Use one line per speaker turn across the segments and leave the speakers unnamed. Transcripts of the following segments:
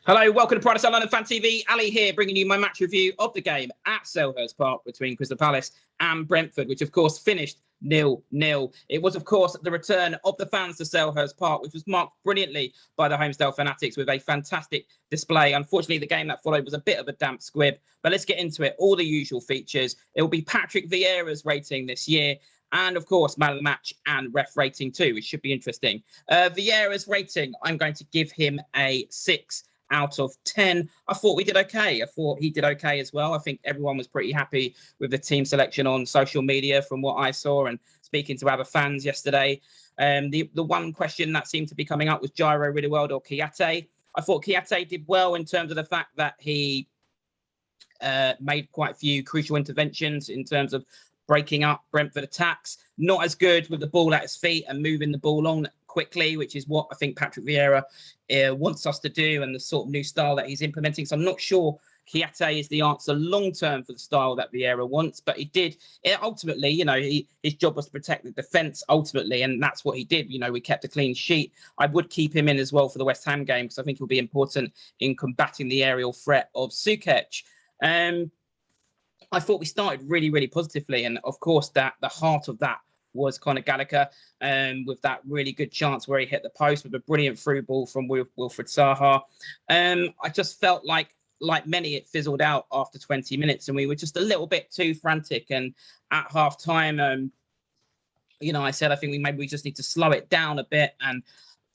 Hello, welcome to Pride of South London Fan TV. Ali here, bringing you my match review of the game at Selhurst Park between Crystal Palace and Brentford, which of course finished 0-0. It was, of course, the return of the fans to Selhurst Park, which was marked brilliantly by the Homestyle fanatics with a fantastic display. Unfortunately, the game that followed was a bit of a damp squib, but let's get into it. All the usual features. It will be Patrick Vieira's rating this year. And, of course, man of the match and ref rating too, which should be interesting. Vieira's rating, I'm going to give him a 6 out of 10. I thought we did okay. I thought he did okay as well. I think everyone was pretty happy with the team selection on social media from what I saw and speaking to other fans yesterday. The one question that seemed to be coming up was Vieira really well or Kiate. I thought Kiate did well in terms of the fact that he made quite a few crucial interventions in terms of breaking up Brentford attacks. Not as good with the ball at his feet and moving the ball on quickly, which is what I think Patrick Vieira wants us to do and the sort of new style that he's implementing. So I'm not sure Kiate is the answer long-term for the style that Vieira wants, but he did. Ultimately, his job was to protect the defence ultimately, and that's what he did. We kept a clean sheet. I would keep him in as well for the West Ham game because I think he'll be important in combating the aerial threat of Suchek. I thought we started really, really positively. And of course, that the heart of that was Conor Gallagher with that really good chance where he hit the post with a brilliant through ball from Wilfried Zaha. I just felt like many, it fizzled out after 20 minutes and we were just a little bit too frantic. And at half time, I said, I think we just need to slow it down a bit and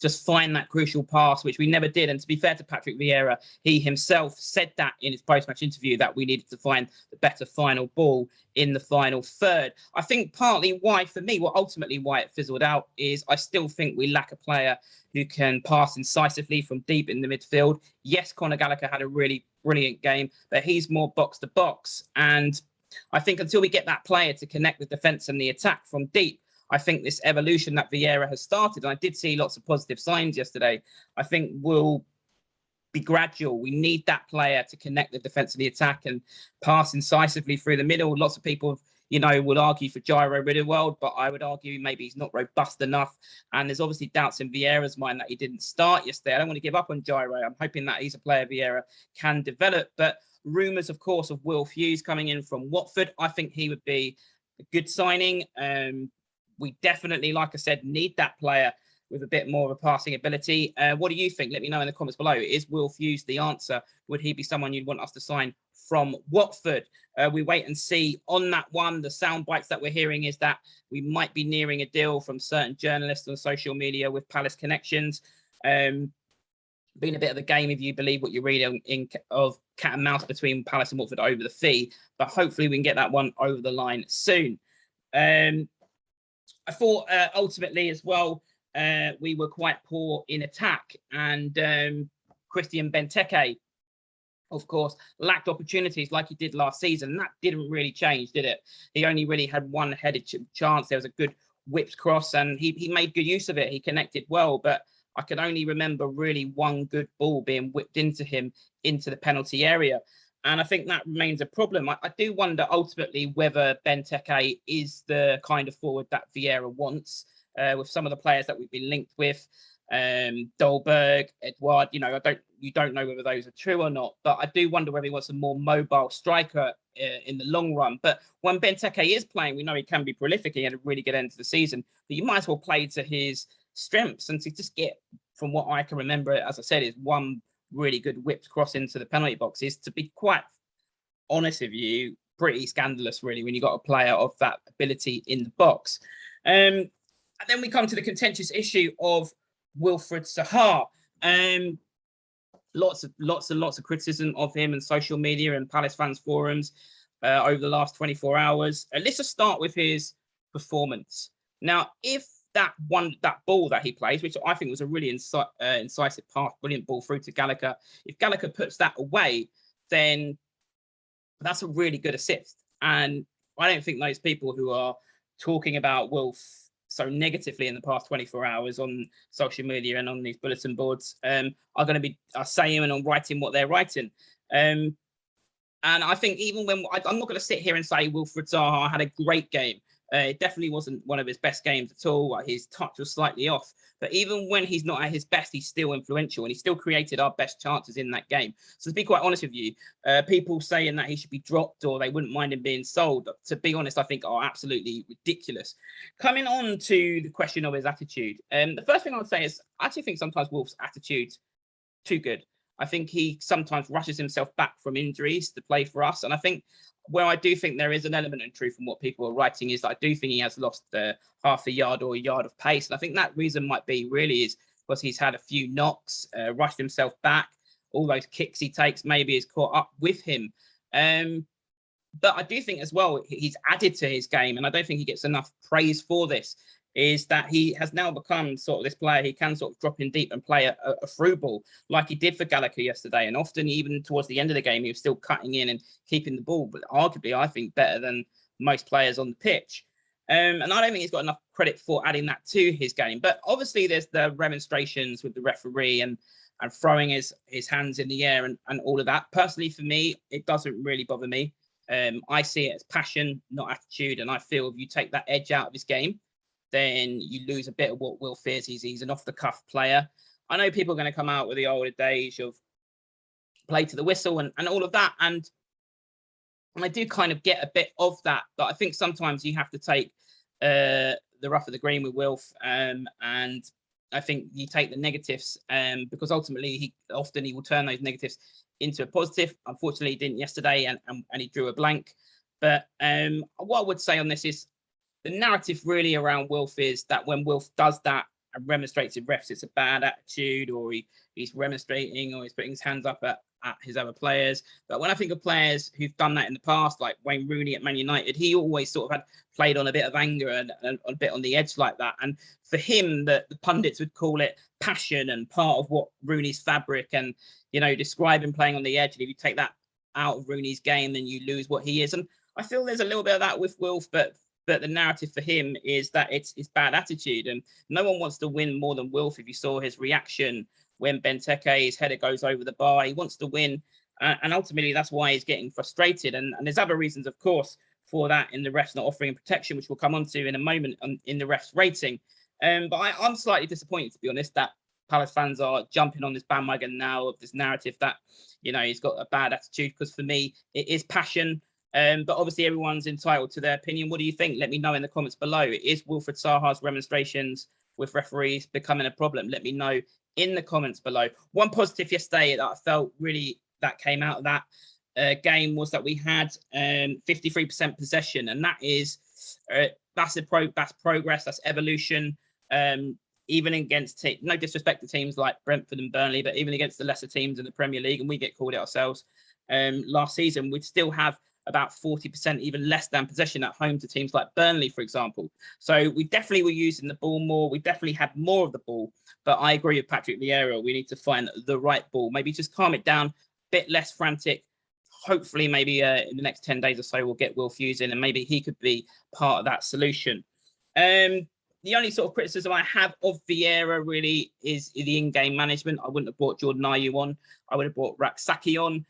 just find that crucial pass, which we never did. And to be fair to Patrick Vieira, he himself said that in his post-match interview that we needed to find the better final ball in the final third. I think partly why, for me, ultimately why it fizzled out is I still think we lack a player who can pass incisively from deep in the midfield. Yes, Conor Gallagher had a really brilliant game, but he's more box to box. And I think until we get that player to connect the defence and the attack from deep, I think this evolution that Vieira has started, and I did see lots of positive signs yesterday, I think will be gradual. We need that player to connect the defence and the attack and pass incisively through the middle. Lots of people, would argue for Vieira really well, but I would argue maybe he's not robust enough. And there's obviously doubts in Vieira's mind that he didn't start yesterday. I don't want to give up on Vieira. I'm hoping that he's a player Vieira can develop. But rumours, of course, of Will Hughes coming in from Watford, I think he would be a good signing. We definitely, like I said, need that player with a bit more of a passing ability. What do you think? Let me know in the comments below. Is Will Hughes the answer? Would he be someone you'd want us to sign from Watford? We wait and see on that one. The sound bites that we're hearing is that we might be nearing a deal from certain journalists on social media with Palace connections. Been a bit of a game if you believe what you read of cat and mouse between Palace and Watford over the fee, but hopefully we can get that one over the line soon. I thought ultimately as well, we were quite poor in attack and Christian Benteke, of course, lacked opportunities like he did last season. And that didn't really change, did it? He only really had one headed chance. There was a good whipped cross and he made good use of it. He connected well, but I can only remember really one good ball being whipped into him into the penalty area. And I think that remains a problem. I do wonder ultimately whether Benteke is the kind of forward that Vieira wants with some of the players that we've been linked with. Dolberg, Edouard, you don't know whether those are true or not. But I do wonder whether he wants a more mobile striker in the long run. But when Benteke is playing, we know he can be prolific. He had a really good end to the season. But you might as well play to his strengths and to just get, from what I can remember, as I said, is one really good whipped cross into the penalty box. Is, to be quite honest with you, pretty scandalous really when you got a player of that ability in the box. And then we come to the contentious issue of Wilfried Zaha. Lots of criticism of him in social media and Palace fans forums over the last 24 hours. Let's just start with his performance. Now, if that ball that he plays, which I think was a really incisive pass, brilliant ball through to Gallagher. If Gallagher puts that away, then that's a really good assist. And I don't think those people who are talking about Wilf so negatively in the past 24 hours on social media and on these bulletin boards are going to be saying and writing what they're writing. And I think even when I'm not going to sit here and say Wilfried Zaha had a great game, It definitely wasn't one of his best games at all. His touch was slightly off. But even when he's not at his best, he's still influential and he still created our best chances in that game. So to be quite honest with you, people saying that he should be dropped or they wouldn't mind him being sold, to be honest, I think are absolutely ridiculous. Coming on to the question of his attitude, the first thing I would say is I actually think sometimes Wolf's attitude's too good. I think he sometimes rushes himself back from injuries to play for us. And I think where I do think there is an element of truth in what people are writing is that I do think he has lost half a yard or a yard of pace. And I think that reason might be really is because he's had a few knocks, rushed himself back. All those kicks he takes maybe has caught up with him. But I do think as well, he's added to his game. And I don't think he gets enough praise for this, is that he has now become sort of this player. He can sort of drop in deep and play a through ball like he did for Gallagher yesterday. And often even towards the end of the game, he was still cutting in and keeping the ball, but arguably, I think, better than most players on the pitch. And I don't think he's got enough credit for adding that to his game. But obviously there's the remonstrations with the referee and throwing his hands in the air and all of that. Personally, for me, it doesn't really bother me. I see it as passion, not attitude. And I feel if you take that edge out of his game, then you lose a bit of what Will fears. He's an off-the-cuff player. I know people are going to come out with the older days of play to the whistle and all of that. And I do kind of get a bit of that. But I think sometimes you have to take the rough of the green with Wilf. And I think you take the negatives because ultimately he will turn those negatives into a positive. Unfortunately, he didn't yesterday and he drew a blank. But what I would say on this is, the narrative really around Wilf is that when Wilf does that and remonstrates with refs, it's a bad attitude, or he's remonstrating, or he's putting his hands up at his other players. But when I think of players who've done that in the past, like Wayne Rooney at Man United, he always sort of had played on a bit of anger and a bit on the edge like that. And for him, the pundits would call it passion and part of what Rooney's fabric, and describe him playing on the edge. And if you take that out of Rooney's game, then you lose what he is. And I feel there's a little bit of that with Wilf, but the narrative for him is that it's bad attitude, and no one wants to win more than Wilf. If you saw his reaction when Benteke's header goes over the bar, he wants to win, and ultimately that's why he's getting frustrated. And there's other reasons, of course, for that in the refs not offering protection, which we'll come on to in a moment in the refs rating. But I'm slightly disappointed, to be honest, that Palace fans are jumping on this bandwagon now of this narrative that he's got a bad attitude, because for me it is passion. But obviously everyone's entitled to their opinion. What do you think? Let me know in the comments below. Is Wilfried Zaha's remonstrations with referees becoming a problem? Let me know in the comments below. One positive yesterday that I felt really that came out of that game was that we had 53% possession, and that is that's progress, that's evolution. Even against no disrespect to teams like Brentford and Burnley, but even against the lesser teams in the Premier League, and we get called it ourselves last season, we'd still have about 40%, even less than possession at home to teams like Burnley, for example. So we definitely were using the ball more. We definitely had more of the ball. But I agree with Patrick Vieira. We need to find the right ball. Maybe just calm it down, a bit less frantic. Hopefully, maybe in the next 10 days or so, we'll get Will Hughes in, and maybe he could be part of that solution. The only sort of criticism I have of Vieira really is the in-game management. I wouldn't have brought Jordan Ayew on. I would have brought Rak-Sakyi on.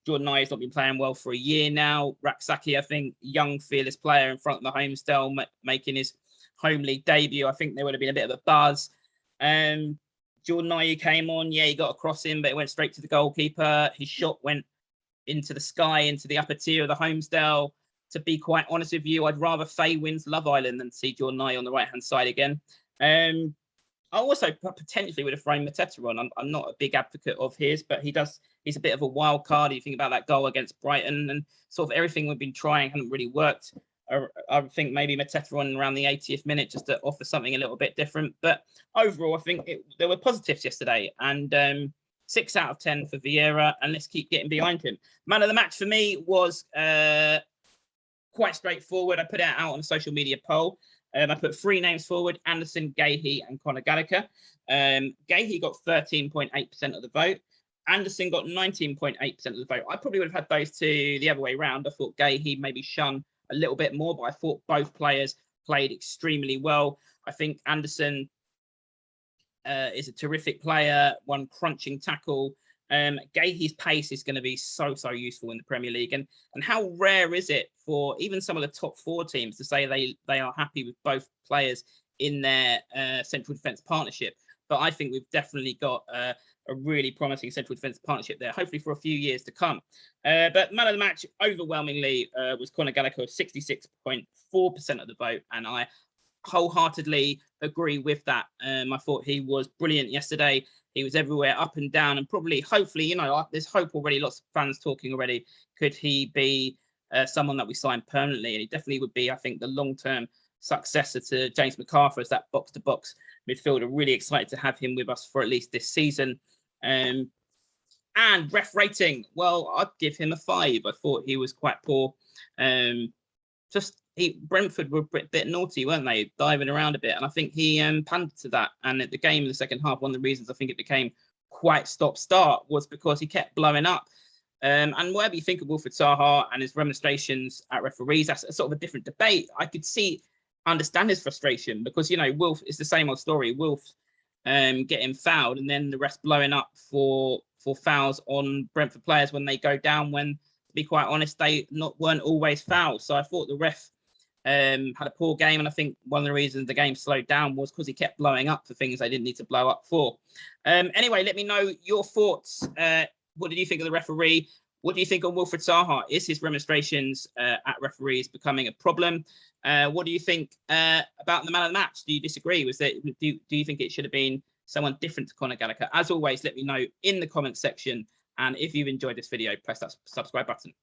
Jordan Ayew's not been playing well for a year now. Rak-Sakyi, I think, young, fearless player in front of the home style, making his home league debut. I think there would have been a bit of a buzz. Jordan Ayew came on. Yeah, he got a cross in, but it went straight to the goalkeeper. His shot went into the sky, into the upper tier of the home style. To be quite honest with you, I'd rather Faye wins Love Island than see Jordan Ayew on the right-hand side again. I also potentially would have thrown Mateta on. I'm not a big advocate of his, but he's a bit of a wild card. You think about that goal against Brighton, and sort of everything we've been trying hasn't really worked. I think maybe Mateta on around the 80th minute just to offer something a little bit different. But overall, I think there were positives yesterday, and 6 out of 10 for Vieira, and let's keep getting behind him. Man of the match for me was quite straightforward. I put it out on a social media poll. I put 3 names forward: Anderson, Gahey, and Conor Gallagher. Gahey got 13.8% of the vote. Anderson got 19.8% of the vote. I probably would have had those two the other way around. I thought Gahey maybe shone a little bit more, but I thought both players played extremely well. I think Anderson is a terrific player, one crunching tackle, Gahey's pace is going to be so useful in the Premier League, and how rare is it for even some of the top 4 teams to say they are happy with both players in their central defence partnership. But I think we've definitely got a really promising central defence partnership there, hopefully for a few years to come. But man of the match overwhelmingly was Conor Gallagher, 66.4% of the vote, and I wholeheartedly agree with that. I thought he was brilliant yesterday. He was everywhere, up and down, and probably, hopefully, you know, there's hope already. Lots of fans talking already. Could he be someone that we sign permanently? And he definitely would be, I think, the long-term successor to James McArthur as that box-to-box midfielder. Really excited to have him with us for at least this season. And ref rating, well, I'd give him a 5. I thought he was quite poor. Brentford were a bit naughty, weren't they? Diving around a bit. And I think he pandered to that. And at the game in the second half, one of the reasons I think it became quite stop-start was because he kept blowing up. And whatever you think of Wilfried Zaha and his remonstrations at referees, that's a sort of a different debate. I could understand his frustration because, you know, Wilf is the same old story. Wilf getting fouled and then the rest blowing up for fouls on Brentford players when they go down when, to be quite honest, they weren't always fouls. So I thought the ref had a poor game, and I think one of the reasons the game slowed down was because he kept blowing up for things they didn't need to blow up for. Anyway, let me know your thoughts. What did you think of the referee? What do you think of Wilfried Zaha? Is his remonstrations at referees becoming a problem? What do you think about the man of the match? Do you disagree? Do you think it should have been someone different to Conor Gallagher? As always, let me know in the comments section. And if you've enjoyed this video, press that subscribe button.